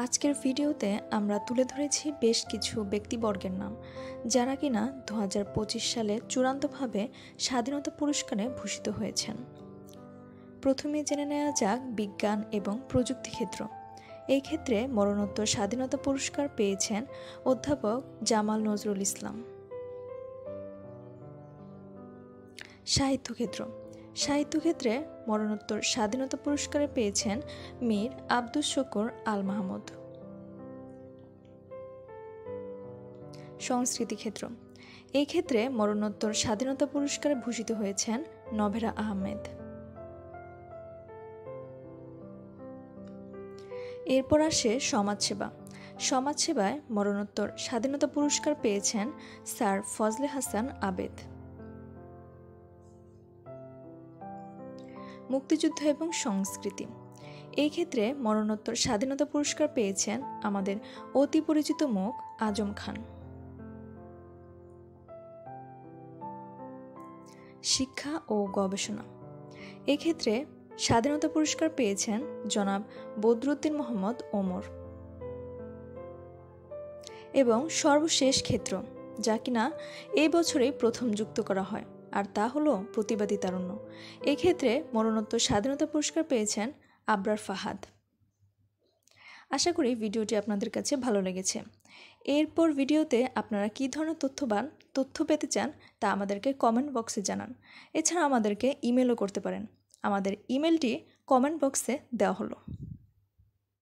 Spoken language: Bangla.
আজকের ভিডিওতে আমরা তুলে ধরেছি বেশ কিছু ব্যক্তিবর্গের নাম যারা কিনা 2025 সালে চূড়ান্তভাবে স্বাধীনতা পুরস্কারে ভূষিত হয়েছেন। প্রথমে জেনে নেওয়া যাক বিজ্ঞান এবং প্রযুক্তি ক্ষেত্র। এই ক্ষেত্রে মরণোত্তর স্বাধীনতা পুরস্কার পেয়েছেন অধ্যাপক জামাল নজরুল ইসলাম। সাহিত্যক্ষেত্রে মরণোত্তর স্বাধীনতা পুরস্কারে পেয়েছেন মীর আব্দুস শুকুর আল মাহমুদ। সংস্কৃতি ক্ষেত্র, এই ক্ষেত্রে মরণোত্তর স্বাধীনতা পুরস্কারে ভূষিত হয়েছেন নভেরা আহমেদ। এরপর আসে সমাজসেবায় মরণোত্তর স্বাধীনতা পুরস্কার পেয়েছেন স্যার ফজলে হাসান আবেদ। মুক্তিযুদ্ধ এবং সংস্কৃতি, এই ক্ষেত্রে মরণোত্তর স্বাধীনতা পুরস্কার পেয়েছেন আমাদের অতি পরিচিত মুখ আজম খান। শিক্ষা ও গবেষণা, এই ক্ষেত্রে স্বাধীনতা পুরস্কার পেয়েছেন জনাব বদরুদ্দিন মোহাম্মদ ওমর। এবং সর্বশেষ ক্ষেত্র, যা কিনা এই বছরেই প্রথম যুক্ত করা হয়, আর তা হলো প্রতিবাদী তারুণ্য। এই ক্ষেত্রে মরণোত্তর স্বাধীনতা পুরস্কার পেয়েছেন আবরার ফাহাদ। আশা করি ভিডিওটি আপনাদের কাছে ভালো লেগেছে। এরপর ভিডিওতে আপনারা কী ধরনের তথ্য পেতে চান তা আমাদেরকে কমেন্ট বক্সে জানান। এছাড়া আমাদেরকে ইমেলও করতে পারেন। আমাদের ইমেলটি কমেন্ট বক্সে দেওয়া হলো।